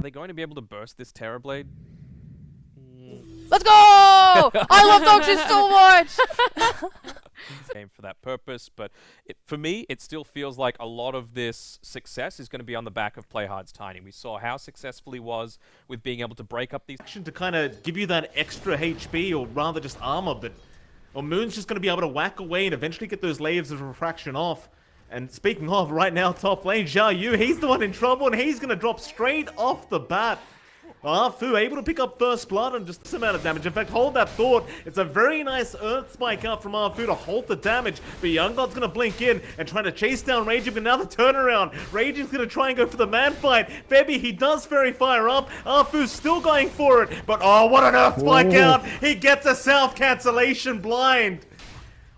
they going to be able to burst this Terrorblade? Let's go! I love Doxy so much! Game for that purpose, but for me, it still feels like a lot of this success is going to be on the back of Playhard's Tiny. We saw how successful he was with being able to break up these... To kind of give you that extra HP, or rather just armor, but... Well, Moon's just going to be able to whack away and eventually get those layers of refraction off. And speaking of, right now, top lane, Xiao Yu, he's the one in trouble, and he's going to drop straight off the bat. Fu able to pick up first blood and just some amount of damage. In fact, hold that thought. It's a very nice earth spike out from Fu to halt the damage. But Young God's going to blink in and try to chase down Raging. But now the turnaround. Raging's going to try and go for the man fight. Febby, he does fairy fire up. Fu's still going for it. But oh, what an earth spike out. He gets a self cancellation blind.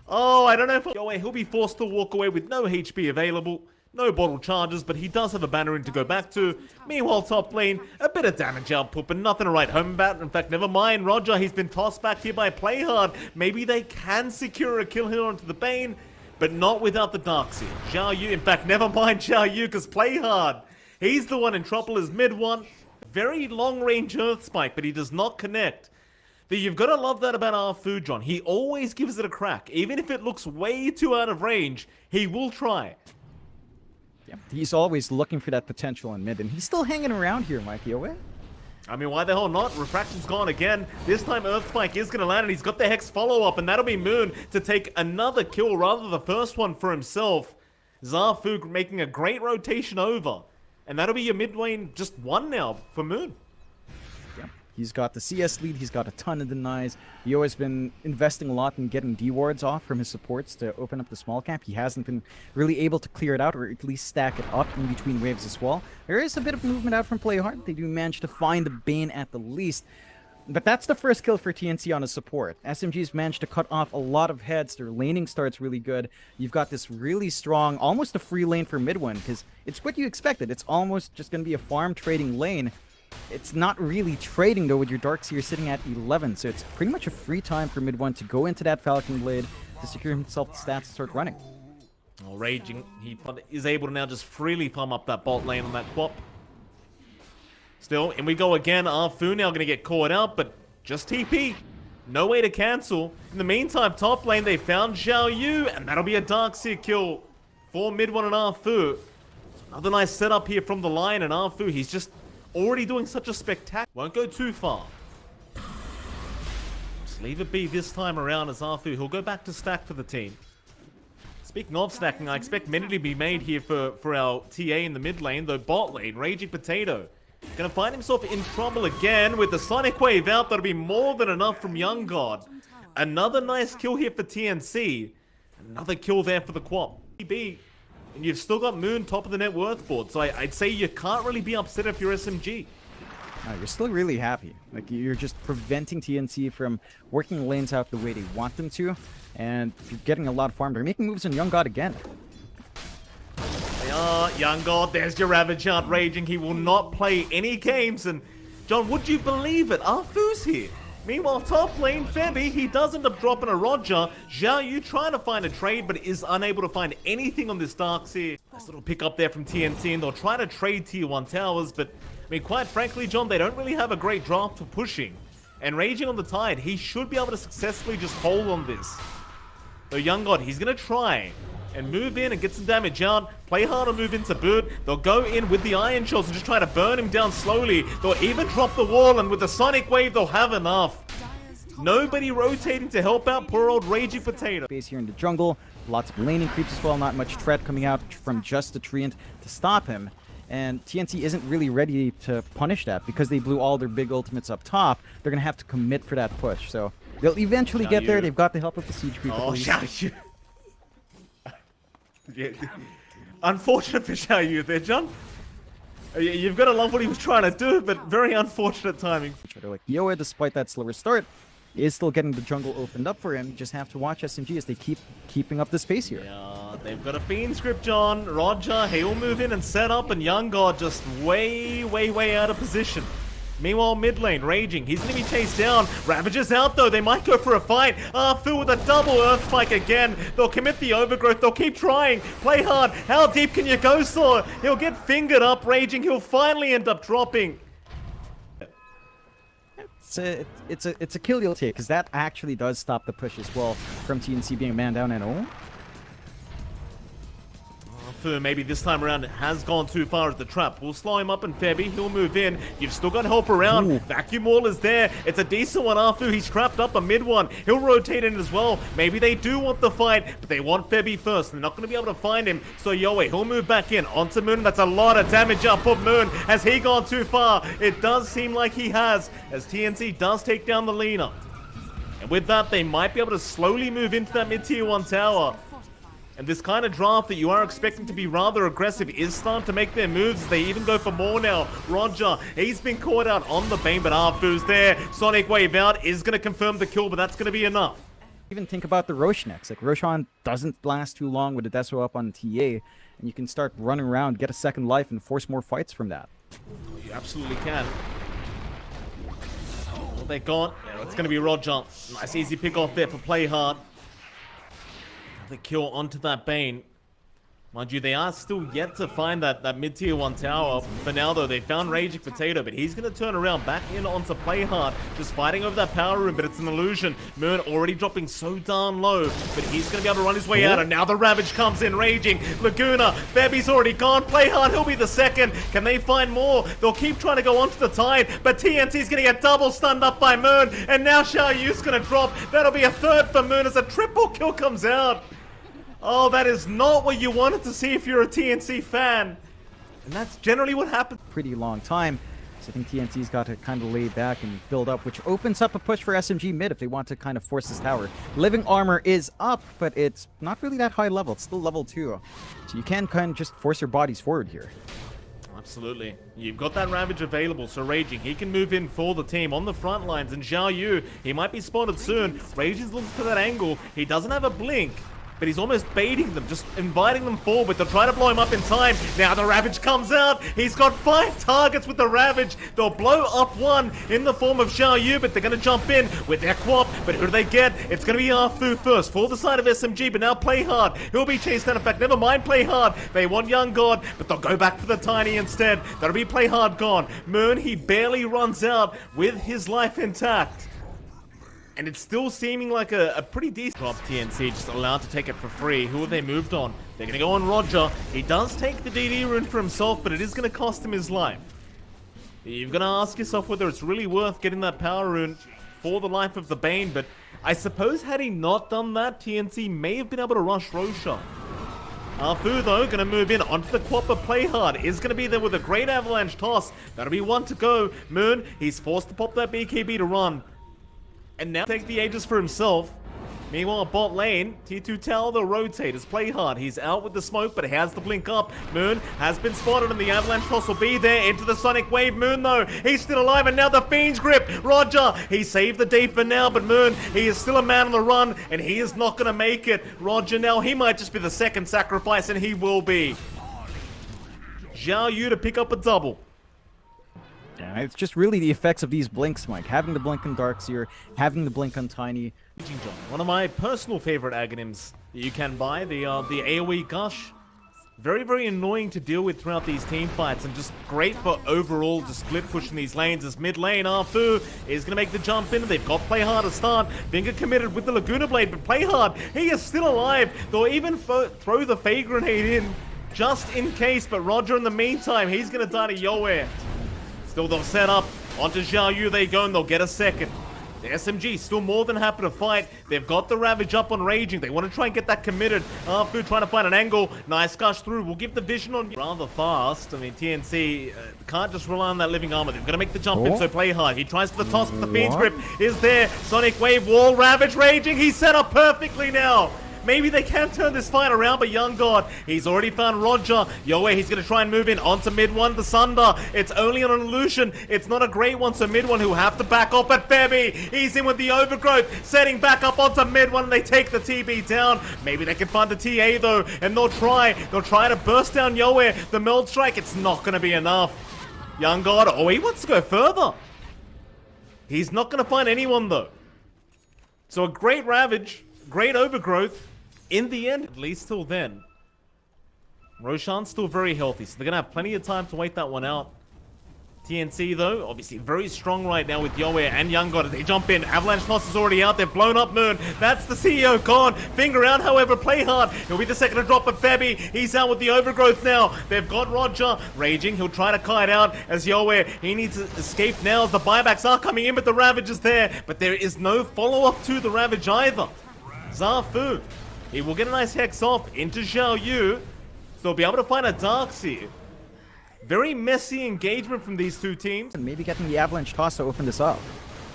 Oh, I don't know if he'll be forced to walk away with no HP available. No bottle charges, but he does have a banner in to go back to. Meanwhile, top lane, a bit of damage output, but nothing to write home about. In fact, never mind, Roger, he's been tossed back here by Playhard. Maybe they can secure a kill here onto the Bane, but not without the Darkseer. Xiao Yu, in fact, never mind Xiao Yu, because Playhard, he's the one in trouble as mid one. Very long-range Earth Spike, but he does not connect. But you've got to love that about Fu, John. He always gives it a crack. Even if it looks way too out of range, he will try. Yeah, he's always looking for that potential in mid, and he's still hanging around here, Mikey. I mean, why the hell not? Refraction's gone again. This time Earth Spike is going to land, and he's got the Hex follow-up, and that'll be Moon to take another kill, rather the first one for himself. Zafu making a great rotation over, and that'll be your mid lane just one now for Moon. Yeah, he's got the CS lead, he's got a ton of denies. He always been investing a lot in getting D-wards off from his supports to open up the small camp. He hasn't been really able to clear it out, or at least stack it up in between waves as well. There is a bit of movement out from Playhard. They do manage to find the Bane at the least. But that's the first kill for TNC on a support. SMG's managed to cut off a lot of heads. Their laning starts really good. You've got this really strong, almost a free lane for mid one, because it's what you expected. It's almost just going to be a farm trading lane. It's not really trading, though, with your Darkseer sitting at 11, so it's pretty much a free time for mid one to go into that Falcon Blade to secure himself the stats to start running. Oh, Raging, he is able to now just freely farm up that bot lane on that Quap. Still, and we go again. Fu now going to get caught out, but just TP. No way to cancel. In the meantime, top lane, they found Xiao Yu, and that'll be a Darkseer kill for mid one and Fu. Another nice setup here from the line, and Fu, he's just already doing such a spectacular. Won't go too far. Just leave it be this time around as Fu. He'll go back to stack for the team. Speaking of stacking, I expect many to be made here for our TA in the mid lane, though bot lane, Raging Potato gonna find himself in trouble again with the Sonic Wave out. That'll be more than enough from Young God. Another nice kill here for TNC. Another kill there for the Quap. And you've still got Moon top of the net worth board, so I'd say you can't really be upset if you're SMG. No, you're still really happy. Like, you're just preventing TNC from working lanes out the way they want them to, and you're getting a lot of farm. They're making moves on Young God again. They are. Young God, there's your Ravage out Raging. He will not play any games, and John, would you believe it? Fu's here. Meanwhile, top lane, Febby, he does end up dropping a Roger. Xiao Yu trying to find a trade, but is unable to find anything on this Darkseer. Nice little pick up there from TNC, and they'll try to trade tier 1 towers, but, I mean, quite frankly, John, they don't really have a great draft for pushing. And Raging on the Tide, he should be able to successfully just hold on this. So Young God, he's going to try and move in and get some damage out. Playhard will move into boot. They'll go in with the Iron Shells and just try to burn him down slowly. They'll even drop the wall, and with the Sonic Wave, they'll have enough. Nobody rotating to help out poor old Raging Potato. Base here in the jungle. Lots of laning creeps as well. Not much threat coming out from just the Treant to stop him. And TNC isn't really ready to punish that because they blew all their big ultimates up top. They're going to have to commit for that push. So they'll eventually get there. They've got the help of the siege creep. Oh, Xiao Yu. Yeah. Unfortunate for Xiao Yu there, John. You've got to love what he was trying to do, but very unfortunate timing. Like Yoa, despite that slower start, is still getting the jungle opened up for him. Just have to watch SMG as they keeping up the space here. Yeah, they've got a Fiend script, John. Roger, he'll move in and set up, and Young God just way out of position. Meanwhile, mid lane, Raging. He's going to be chased down. Ravager's out, though. They might go for a fight. Fu with a double Earth Spike again. They'll commit the overgrowth. They'll keep trying. Play hard. How deep can you go, Saw? He'll get fingered up, Raging. He'll finally end up dropping. it's a kill you'll take, because that actually does stop the push as well from TNC being a man down and oh. Maybe this time around it has gone too far as the trap. We'll slow him up and Febby, he'll move in. You've still got help around. Ooh. Vacuum wall is there. It's a decent one. Arfu, he's trapped up a mid one. He'll rotate in as well. Maybe they do want the fight, but they want Febby first. They're not going to be able to find him. So Yoe, he'll move back in onto Moon. That's a lot of damage up of Moon. Has he gone too far? It does seem like he has, as TNC does take down the leaner. And with that, they might be able to slowly move into that mid-tier 1 tower. And this kind of draft that you are expecting to be rather aggressive is starting to make their moves. They even go for more now. Roger, he's been caught out on the Bane, but Arfu's there. Sonic Wave out is going to confirm the kill, but that's going to be enough. Even think about the Roshnecks. Like, Roshan doesn't last too long with the Deso up on TA, and you can start running around, get a second life, and force more fights from that. You absolutely can. Well, they're gone. Yeah, it's going to be Roger. Nice easy pick off there for Play Hard. The kill onto that Bane. Mind you, they are still yet to find that mid-tier 1 tower. For now, though, they found Raging Potato, but he's going to turn around back in onto Play Hard, just fighting over that power room, but it's an illusion. Moon already dropping so darn low, but he's going to be able to run his way out, and now the Ravage comes in, Raging. Laguna, Febby's already gone. Play Hard, he'll be the second. Can they find more? They'll keep trying to go onto the Tide, but TNT's going to get double stunned up by Moon, and now Xiao Yu's going to drop. That'll be a third for Moon as a triple kill comes out. Oh, that is not what you wanted to see if you're a TNC fan. And that's generally what happens. Pretty long time. So I think TNC's got to kind of lay back and build up, which opens up a push for SMG mid if they want to kind of force this tower. Living armor is up, but it's not really that high level. It's still level 2. So you can kind of just force your bodies forward here. Absolutely. You've got that Ravage available, so Raging, he can move in for the team on the front lines. And Xiao Yu, he might be spotted soon. Raging's looking for that angle. He doesn't have a blink, but he's almost baiting them, just inviting them forward. They'll try to blow him up in time. Now the Ravage comes out. He's got 5 targets with the Ravage. They'll blow up one in the form of Xiao Yu, but they're going to jump in with their Quap. But who do they get? It's going to be Arfu first for the side of SMG, but now Play Hard. He'll be chased down. In fact, never mind Play Hard. They want Young God, but they'll go back for the Tiny instead. That'll be Play Hard gone. Moon, he barely runs out with his life intact. And it's still seeming like a pretty decent drop. TNC just allowed to take it for free. Who have they moved on? They're going to go on Roger. He does take the DD rune for himself, but it is going to cost him his life. You've got to ask yourself whether it's really worth getting that power rune for the life of the Bane, but I suppose had he not done that, TNC may have been able to rush Roshan. Arfu, though, going to move in onto the Quapper. Play Hard is going to be there with a great avalanche toss. That'll be one to go. Moon, he's forced to pop that BKB to run. And now take the Aegis for himself. Meanwhile, bot lane, T2 Tower, they'll rotate as Play Hard. He's out with the smoke, but he has the blink up. Moon has been spotted, and the avalanche toss will be there into the Sonic Wave. Moon, though, he's still alive, and now the Fiend's Grip. Roger, he saved the day for now, but Moon, he is still a man on the run, and he is not going to make it. Roger, now, he might just be the second sacrifice, and he will be. Xiao Yu to pick up a double. Yeah, it's just really the effects of these blinks, Mike. Having the blink on Darkseer, having the blink on Tiny. One of my personal favorite Aghanims that you can buy, the AoE Gush. Very, very annoying to deal with throughout these team fights, and just great for overall to split pushing these lanes. As mid lane, Arfu is going to make the jump in. They've got Play Hard to start. Finger committed with the Laguna Blade, but Play Hard, he is still alive. They'll even throw the Fey Grenade in just in case, but Roger in the meantime, he's going to die to Yoe. Still, they'll set up. Onto Xiao Yu they go, and they'll get a second. The SMG still more than happy to fight. They've got the Ravage up on Raging. They want to try and get that committed. Arfu trying to find an angle. Nice gush through. We'll give the vision on rather fast. I mean, TNC can't just rely on that living armor. They've got to make the jump in, so Play Hard. He tries for the toss, but the Fiend's Grip is there. Sonic Wave wall. Ravage Raging. He's set up perfectly now. Maybe they can turn this fight around, but Young God, he's already found Roger. Yoe, he's going to try and move in onto mid one, the Sunder. It's only on an illusion. It's not a great one, so mid one who have to back off at Febby. He's in with the overgrowth, setting back up onto mid one, and they take the TB down. Maybe they can find the TA, though, and they'll try. They'll try to burst down Yoe. The Meld Strike, it's not going to be enough. Young God, oh, he wants to go further. He's not going to find anyone, though. So a great Ravage, great overgrowth. In the end, at least till then, Roshan's still very healthy, so they're going to have plenty of time to wait that one out. TNC, though, obviously very strong right now with Yoe and Young God as they jump in. Avalanche Toss is already out. They've blown up Moon. That's the CEO gone. Finger out, however, play hard. He'll be the second to drop, but Febby, he's out with the overgrowth now. They've got Roger raging. He'll try to kite out as Yoe. He needs to escape now as the buybacks are coming in, but the Ravage is there. But there is no follow-up to the Ravage either. Zafu, he will get a nice Hex off into Xiao Yu. So they'll be able to find a Darks here. Very messy engagement from these two teams. And maybe getting the Avalanche Toss to open this up.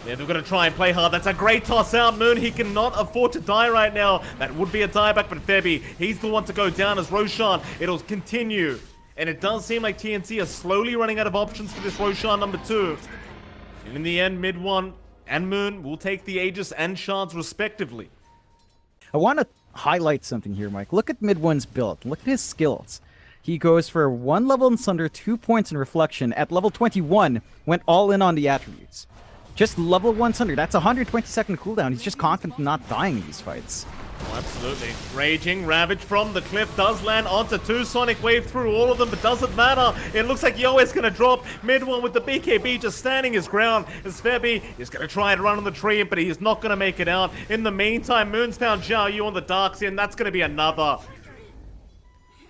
Yeah, they're going to try and play hard. That's a great toss out, Moon. He cannot afford to die right now. That would be a dieback, but Febby, he's the one to go down as Roshan. It'll continue. And it does seem like TNC are slowly running out of options for this Roshan number 2. And in the end, Mid 1 and Moon will take the Aegis and Shards respectively. I want to highlight something here, Mike. Look at Mid 1's build. Look at his skills. He goes for 1 level in Sunder, 2 points in Reflection. At level 21, went all in on the attributes. Just level 1 Sunder, that's a 120-second cooldown. He's just confident in not dying in these fights. Oh, absolutely. Raging Ravage from the cliff does land onto 2 Sonic Wave through all of them, but doesn't matter. It looks like Yoe is going to drop. Mid 1 with the BKB just standing his ground as Febby is going to try and run on the tree, but he is not going to make it out. In the meantime, Moon's found Xiao Yu on the Darks and that's going to be another.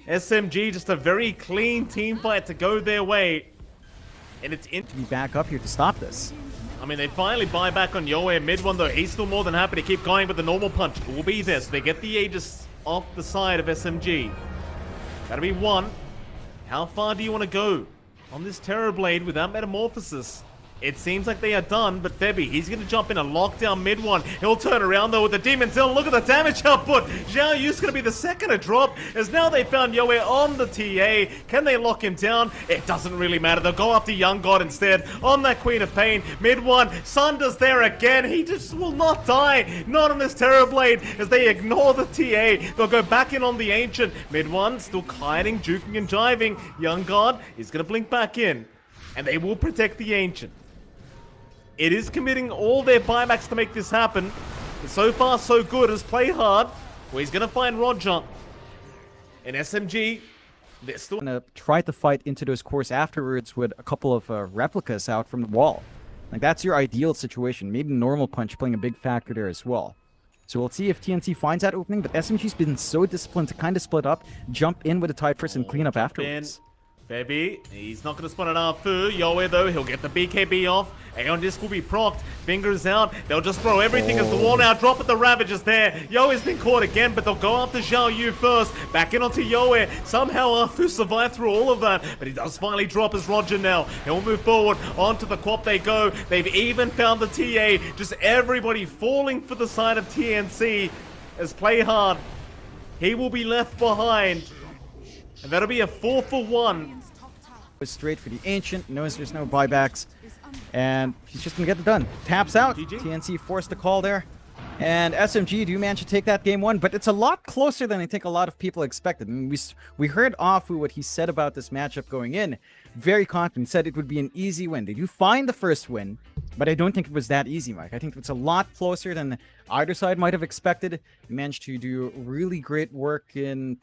SMG, just a very clean team fight to go their way. And it's in. To be back up here to stop this. I mean, they finally buy back on Yoe. Mid 1, though, he's still more than happy to keep going, but the normal punch will be there. So they get the Aegis off the side of SMG. That'll be 1. How far do you want to go on this Terrorblade without Metamorphosis? It seems like they are done, but Febby, he's going to jump in and lock down Mid 1. He'll turn around, though, with the Demon Tail. Look at the damage output. Xiao Yu's going to be the second to drop, as now they found Yoe on the TA. Can they lock him down? It doesn't really matter. They'll go after Young God instead on that Queen of Pain. Mid 1, Sunder's there again. He just will not die. Not on this Terrorblade, as they ignore the TA. They'll go back in on the Ancient. Mid 1, still kiting, juking, and jiving. Young God is going to blink back in, and they will protect the Ancient. It is committing all their buybacks to make this happen. But so far, so good as play hard. Well, he's going to find Roger. And SMG, they're still going to try to fight into those cores afterwards with a couple of replicas out from the wall. Like, that's your ideal situation. Maybe normal punch playing a big factor there as well. So we'll see if TNC finds that opening. But SMG's been so disciplined to kind of split up, jump in with a tide first, and clean up afterwards. Febby, he's not going to spawn an Arfu. Yoe, though, he'll get the BKB off. Aeon Disc will be procced. Fingers out. They'll just throw everything as the wall now. Drop at the Ravages there. Yoe's been caught again, but they'll go after Xiao Yu first. Back in onto Yoe. Somehow Arfu survived through all of that, but he does finally drop as Roger now. He'll move forward. Onto the Quap they go. They've even found the TA. Just everybody falling for the side of TNC as play hard. He will be left behind. And that'll be a 4-for-1. Straight for the Ancient, knows there's no buybacks, and he's just gonna get it done. Taps out. GG. TNC forced the call there, and SMG do manage to take that game 1, but it's a lot closer than I think a lot of people expected. I mean, we heard Afu what he said about this matchup going in. Very confident, said it would be an easy win. They do find the first win, but I don't think it was that easy, Mike. I think it's a lot closer than either side might have expected. They managed to do really great work in